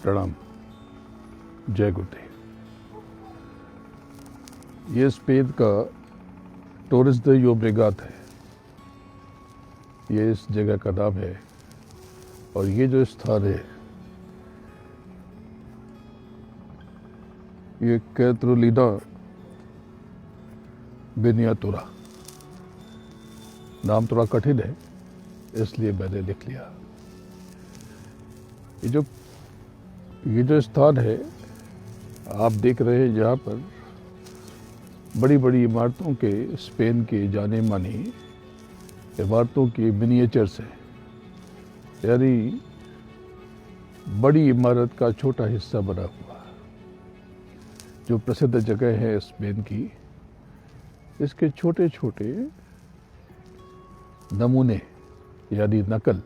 प्रणाम, जय गुरुदेव। ये स्पेन का टोरिस दे योब्रेगात है, ये इस जगह का नाम है। और ये जो स्थान है ये कैट्रोलिना बेनियातोरा, नाम थोड़ा कठिन है इसलिए मैंने लिख लिया। ये जो स्थान है आप देख रहे हैं, जहाँ पर बड़ी बड़ी इमारतों के, स्पेन के जाने मानी इमारतों के मिनिएचर्स हैं, यानी बड़ी इमारत का छोटा हिस्सा बना हुआ। जो प्रसिद्ध जगह है स्पेन की, इसके छोटे छोटे नमूने यानी नकल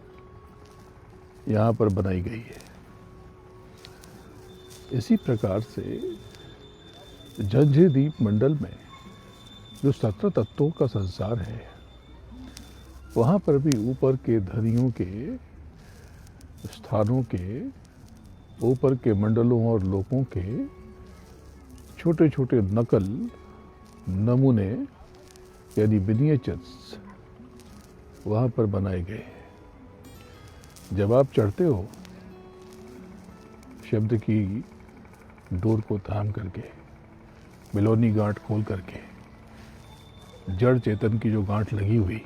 यहाँ पर बनाई गई है। इसी प्रकार से जंझे द्वीप मंडल में जो 17 तत्वों का संसार है, वहाँ पर भी ऊपर के धनियों के स्थानों के, ऊपर के मंडलों और लोकों के छोटे छोटे नकल, नमूने यानी मिनिएचर्स वहाँ पर बनाए गए। जब आप चढ़ते हो शब्द की डोर को थाम करके, बिलोनी गांठ खोल करके, जड़ चेतन की जो गांठ लगी हुई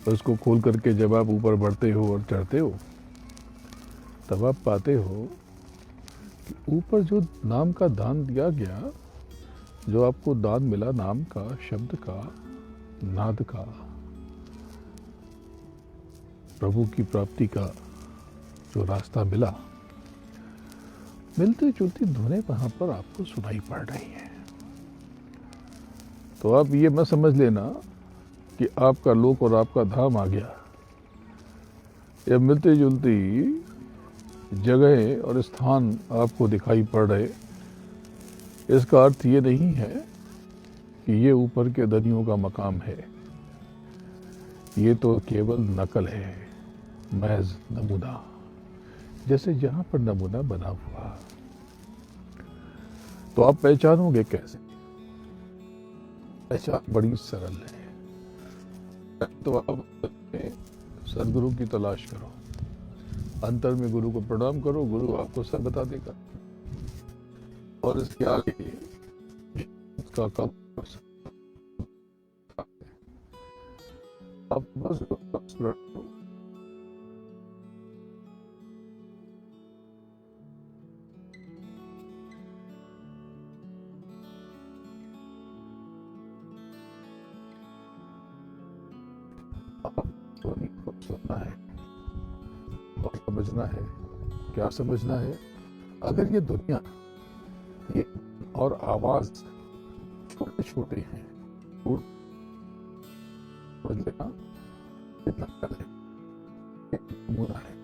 उसको खोल करके जब आप ऊपर बढ़ते हो और चढ़ते हो, तब आप पाते हो कि ऊपर जो नाम का दान दिया गया, जो आपको दान मिला नाम का, शब्द का, नाद का, प्रभु की प्राप्ति का जो रास्ता मिला, मिलती जुलती धुनें वहां पर आपको सुनाई पड़ रही हैं। तो आप ये मत समझ लेना कि आपका लोक और आपका धाम आ गया। ये मिलती जुलती जगह और स्थान आपको दिखाई पड़ रहे, इसका अर्थ ये नहीं है कि ये ऊपर के धनियों का मकाम है। ये तो केवल नकल है, महज नमूना, जैसे यहाँ पर नमूना बना हुआ। तो आप पहचानोगे कैसे? पहचान बड़ी सरल है। तो आप सदगुरु की तलाश करो, अंतर में गुरु को प्रणाम करो, गुरु आपको सब बता देगा। और इसके आगे इसका काम आप बस सुनना है और समझना है। क्या समझना है? अगर ये दुनिया, ये और आवाज छोटे छोटे हैं, समझ लेना कितना कल है, मुना है।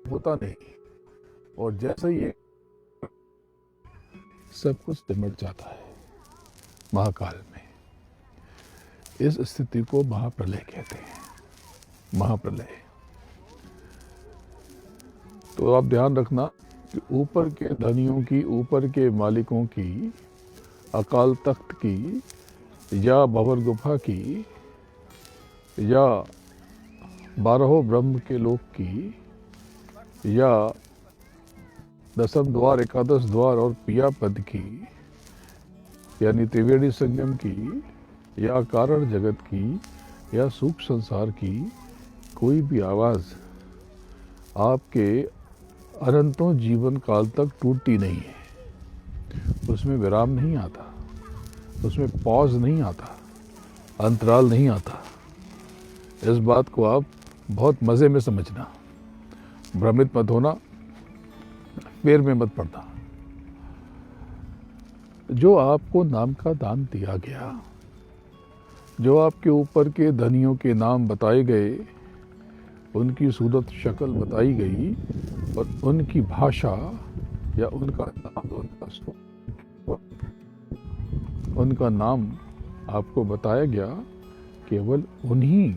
होता नहीं, और जैसे ही सब कुछ सिमट जाता है महाकाल में। इस स्थिति को महाप्रलय कहते हैं। महाप्रलय। तो आप ध्यान रखना कि ऊपर के धनियों की, ऊपर के मालिकों की, अकाल तख्त की या भंवर गुफा की या 12 ब्रह्म के लोक की या दसम द्वार, एकादश द्वार और पिया पद की यानी त्रिवेणी संगम की या कारण जगत की या सूक्ष्म संसार की कोई भी आवाज़ आपके अनंतों जीवन काल तक टूटती नहीं है। उसमें विराम नहीं आता, उसमें पॉज नहीं आता, अंतराल नहीं आता। इस बात को आप बहुत मज़े में समझना, भ्रमित मत होना, फेर में मत पड़ना। जो आपको नाम का दान दिया गया, जो आपके ऊपर के धनियों के नाम बताए गए, उनकी सूरत शक्ल बताई गई और उनकी भाषा या उनका नाम, उनका नाम आपको बताया गया, केवल उन्हीं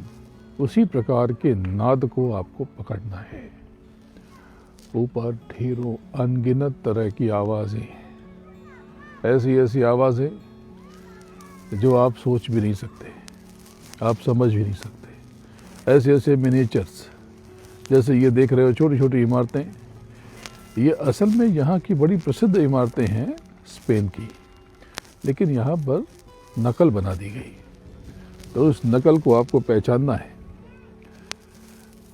उसी प्रकार के नाद को आपको पकड़ना है। ऊपर ढेरों अनगिनत तरह की आवाज़ें, ऐसी ऐसी आवाज़ें जो आप सोच भी नहीं सकते, आप समझ भी नहीं सकते। ऐसे ऐसे मिनिएचर्स, जैसे ये देख रहे हो छोटी छोटी इमारतें, ये असल में यहाँ की बड़ी प्रसिद्ध इमारतें हैं स्पेन की, लेकिन यहाँ पर नकल बना दी गई। तो उस नकल को आपको पहचानना है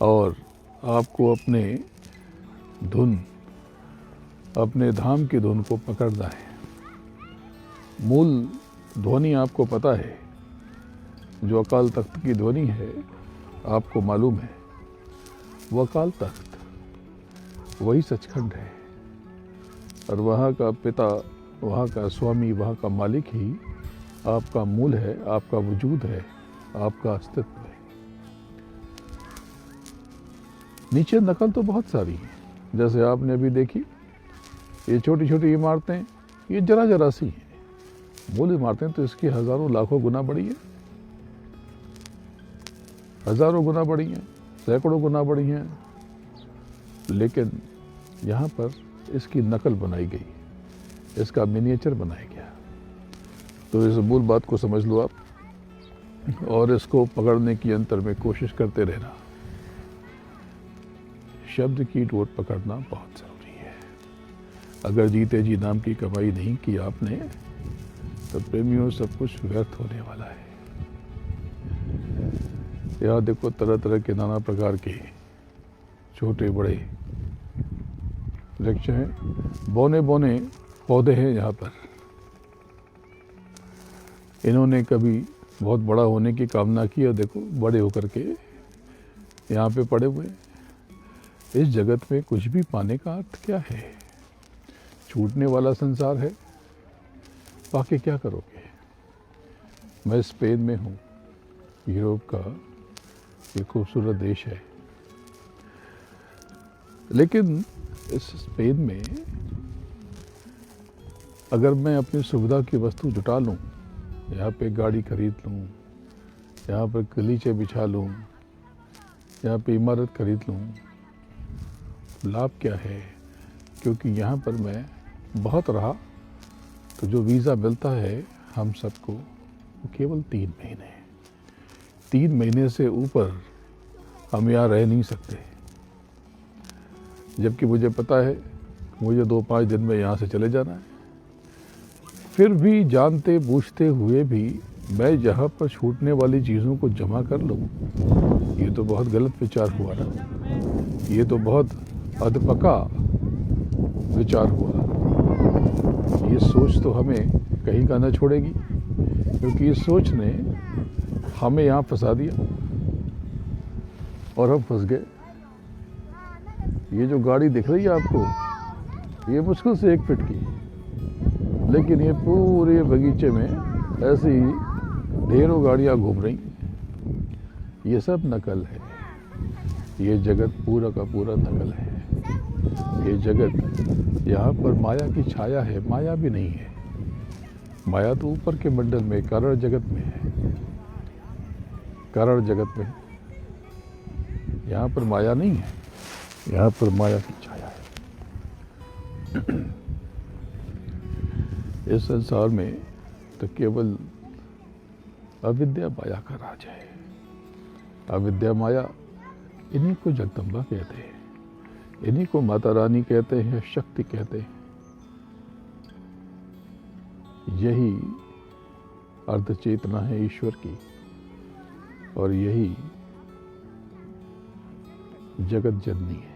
और आपको अपने धुन, अपने धाम की धुन को पकड़ना है। मूल ध्वनि आपको पता है, जो अकाल तख्त की ध्वनि है आपको मालूम है। वो अकाल तख्त वही सचखंड है और वहाँ का पिता, वहाँ का स्वामी, वहाँ का मालिक ही आपका मूल है, आपका वजूद है, आपका अस्तित्व है। नीचे नकल तो बहुत सारी है, जैसे आपने अभी देखी ये छोटी छोटी इमारतें, ये जरा जरा सी हैं। मूल इमारतें तो इसकी हजारों लाखों गुना बड़ी है, हजारों गुना बड़ी हैं, सैकड़ों गुना बड़ी हैं, लेकिन यहाँ पर इसकी नकल बनाई गई, इसका मिनिएचर बनाया गया। तो इस मूल बात को समझ लो आप और इसको पकड़ने की अंतर में कोशिश करते रहना। शब्द की डोर पकड़ना बहुत ज़रूरी है। अगर जीते जी नाम की कमाई नहीं की आपने, तो प्रेमियों सब कुछ व्यर्थ होने वाला है। यहाँ देखो तरह तरह के नाना प्रकार के छोटे बड़े वृक्ष हैं, बौने बौने पौधे हैं यहाँ पर। इन्होंने कभी बहुत बड़ा होने की कामना की और देखो बड़े होकर के यहाँ पे पड़े हुए। इस जगत में कुछ भी पाने का अर्थ क्या है? छूटने वाला संसार है, पाके क्या करोगे? मैं स्पेन में हूँ, यूरोप का ये खूबसूरत देश है, लेकिन इस स्पेन में अगर मैं अपनी सुविधा की वस्तु जुटा लूँ, यहाँ पे गाड़ी खरीद लूँ, यहाँ पर गलीचे बिछा लूँ, यहाँ पे इमारत खरीद लूँ, लाभ क्या है? क्योंकि यहाँ पर मैं बहुत रहा तो जो वीज़ा मिलता है हम सबको वो केवल 3 महीने। 3 महीने से ऊपर हम यहाँ रह नहीं सकते, जबकि मुझे पता है मुझे 2-5 दिन में यहाँ से चले जाना है। फिर भी जानते बूझते हुए भी मैं यहाँ पर छूटने वाली चीज़ों को जमा कर लूँ, ये तो बहुत गलत विचार हुआ ना, ये तो बहुत अधपका विचार हुआ। ये सोच तो हमें कहीं का न छोड़ेगी, क्योंकि इस सोच ने हमें यहाँ फंसा दिया और हम फंस गए। ये जो गाड़ी दिख रही है आपको, ये मुश्किल से 1 फीट की, लेकिन ये पूरे बगीचे में ऐसी ढेरों गाड़ियाँ घूम रही। ये सब नकल है, ये जगत पूरा का पूरा नकल है। ये जगत, यहाँ पर माया की छाया है, माया भी नहीं है। माया तो ऊपर के मंडल में, कारण जगत में है, कारण जगत में। यहाँ पर माया नहीं है, यहाँ पर माया की छाया है। इस संसार में तो केवल अविद्या माया का राज है। अविद्या माया, इन्हीं को जगदम्बा कहते हैं। इन्हीं को माता रानी कहते हैं, शक्ति कहते हैं। यही अर्ध चेतना है ईश्वर की, और यही जगत जननी है।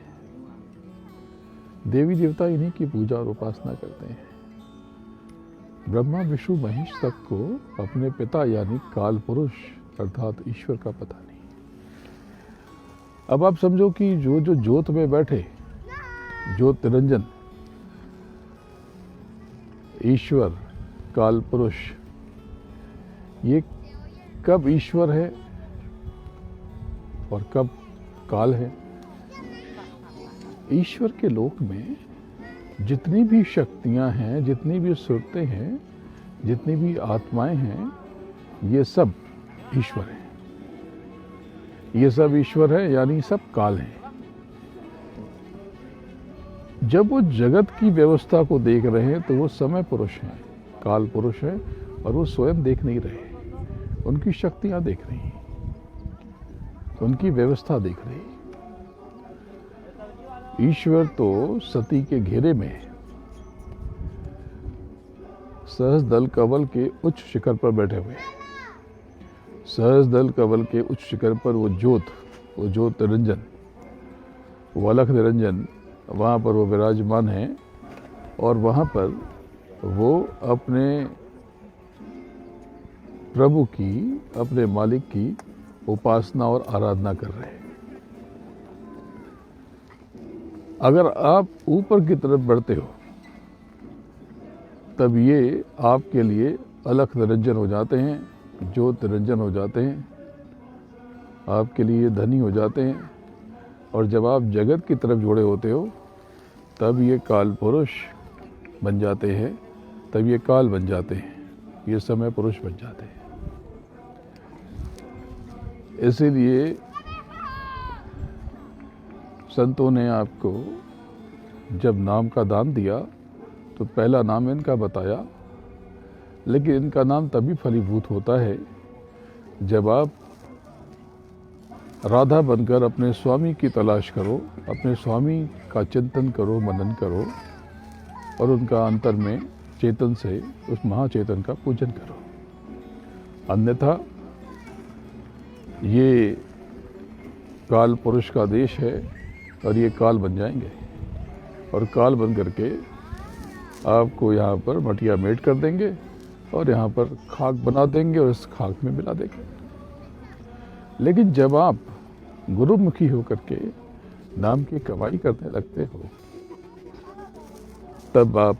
देवी देवता इन्हीं की पूजा और उपासना करते हैं। ब्रह्मा विष्णु महेश तक को अपने पिता यानी काल पुरुष अर्थात ईश्वर का पता नहीं। अब आप समझो कि जो जो ज्योत में बैठे, ज्योत निरंजन, ईश्वर, काल पुरुष, ये कब ईश्वर है और कब काल है? ईश्वर के लोक में जितनी भी शक्तियां हैं, जितनी भी सुरतें हैं, जितनी भी आत्माएं हैं, ये सब ईश्वर हैं। ये सब ईश्वर है यानी सब काल हैं। जब वो जगत की व्यवस्था को देख रहे हैं तो वो समय पुरुष हैं, काल पुरुष हैं, और वो स्वयं देख नहीं रहे, उनकी शक्तियां देख रही हैं, उनकी व्यवस्था देख रही है। ईश्वर तो सती के घेरे में है, सहस दल कवल के उच्च शिखर पर बैठे हुए हैं। सहस दल कवल के उच्च शिखर पर वो ज्योत निरंजन, वो अलख निरंजन, वहाँ पर वो विराजमान है, और वहाँ पर वो अपने प्रभु की, अपने मालिक की उपासना और आराधना कर रहे हैं। अगर आप ऊपर की तरफ बढ़ते हो तब ये आपके लिए अलख निरंजन हो जाते हैं, ज्योत निरंजन हो जाते हैं, आपके लिए धनी हो जाते हैं। और जब आप जगत की तरफ जुड़े होते हो तब ये काल पुरुष बन जाते हैं, तब ये काल बन जाते हैं, ये समय पुरुष बन जाते हैं। इसीलिए संतों ने आपको जब नाम का दान दिया तो पहला नाम इनका बताया, लेकिन इनका नाम तभी फलीभूत होता है जब आप राधा बनकर अपने स्वामी की तलाश करो, अपने स्वामी का चिंतन करो, मनन करो, और उनका अंतर में चेतन से उस महाचेतन का पूजन करो। अन्यथा ये काल पुरुष का देश है और ये काल बन जाएंगे, और काल बन करके आपको यहाँ पर मटिया मेट कर देंगे और यहाँ पर खाक बना देंगे और इस खाक में मिला देंगे। लेकिन जब आप गुरुमुखी होकर के नाम की कमाई करने लगते हो, तब आप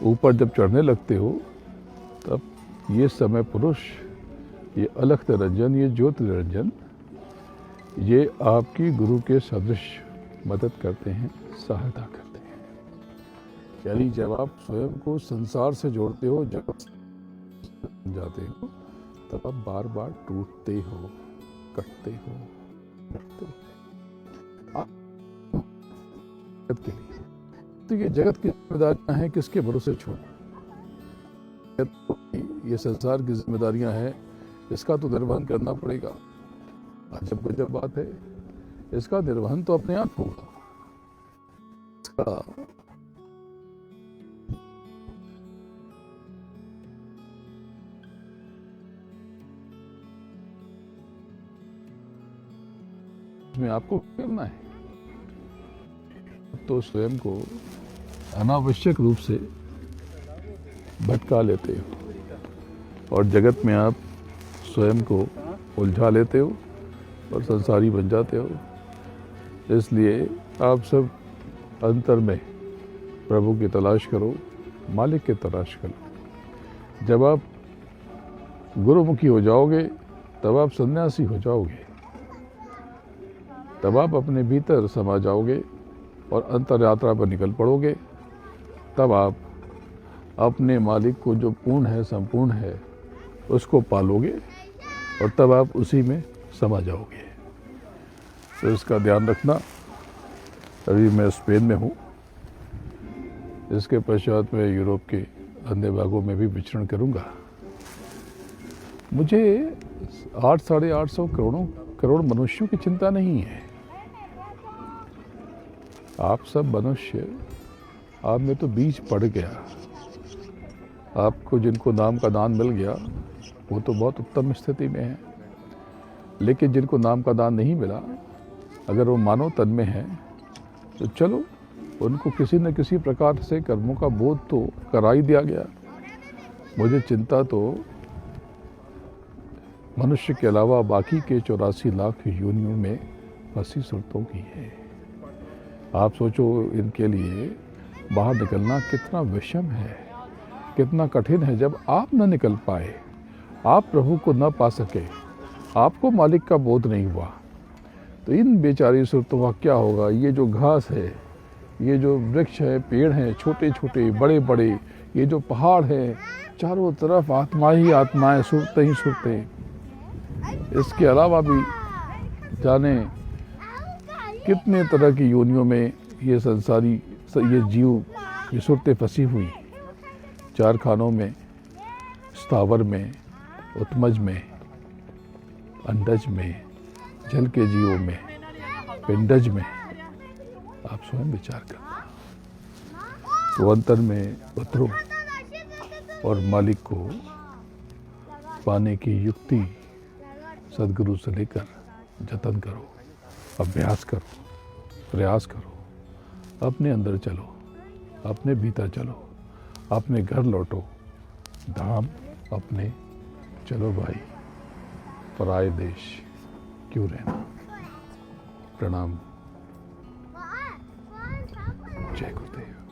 ऊपर जब चढ़ने लगते हो, तब ये समय पुरुष, ये अलख निरंजन, ये ज्योत निरंजन, ये आपकी गुरु के सदृश मदद करते हैं, सहायता करते हैं। यानी जब आप स्वयं को संसार से जोड़ते हो, जगत से जाते हो, तब आप बार बार टूटते हो, कटते हो, बढ़ते हो आप जगत के लिए। तो ये जगत की जिम्मेदारियां हैं, किसके भरोसे छोड़? ये संसार की जिम्मेदारियां हैं, इसका तो निर्वहन करना पड़ेगा। अजब गजब बात है, इसका निर्वहन तो अपने आप होगा। इसका में आपको करना है। तो स्वयं को अनावश्यक रूप से भटका लेते हो और जगत में आप स्वयं को उलझा लेते हो और संसारी बन जाते हो। इसलिए आप सब अंतर में प्रभु की तलाश करो, मालिक की तलाश करो। जब आप गुरुमुखी हो जाओगे तब आप सन्यासी हो जाओगे, तब आप अपने भीतर समा जाओगे और अंतर यात्रा पर निकल पड़ोगे। तब आप अपने मालिक को जो पूर्ण है, संपूर्ण है, उसको पालोगे और तब आप उसी में समा जाओगे। तो इसका ध्यान रखना। अभी मैं स्पेन में हूँ, इसके पश्चात मैं यूरोप के अन्य भागों में भी विचरण करूँगा। मुझे 800-850 करोड़ मनुष्यों की चिंता नहीं है। आप सब मनुष्य, आप में तो बीज पड़ गया। आपको जिनको नाम का दान मिल गया वो तो बहुत उत्तम स्थिति में है, लेकिन जिनको नाम का दान नहीं मिला, अगर वो मानव तन में है तो चलो उनको किसी न किसी प्रकार से कर्मों का बोध तो करा ही दिया गया। मुझे चिंता तो मनुष्य के अलावा बाकी के 84 लाख योनियों में फंसी सुरतों की है। आप सोचो इनके लिए बाहर निकलना कितना विषम है, कितना कठिन है। जब आप न निकल पाए, आप प्रभु को न पा सके, आपको मालिक का बोध नहीं हुआ, तो इन बेचारी सुरतों का क्या होगा। ये जो घास है, ये जो वृक्ष है, पेड़ हैं, छोटे छोटे बड़े बड़े, ये जो पहाड़ है, चारों तरफ आत्मा ही आत्माएं, सुरतें ही सुरतें। इसके अलावा भी जाने कितने तरह की योनियों में ये संसारी, ये जीव, ये सुरतें फंसी हुई। 4 खानों में, स्थावर में, उत्मज में, अंडज में, जल के जीवों में, पिंडज में। आप स्वयं विचार करना। तो अंतर में उतरो और मालिक को पाने की युक्ति सद्गुरु से लेकर जतन करो, अभ्यास करो, प्रयास करो। अपने अंदर चलो, अपने भीतर चलो, अपने घर लौटो, धाम अपने चलो भाई, पराए देश क्यों रहना। प्रणाम। जय गुरुदेव।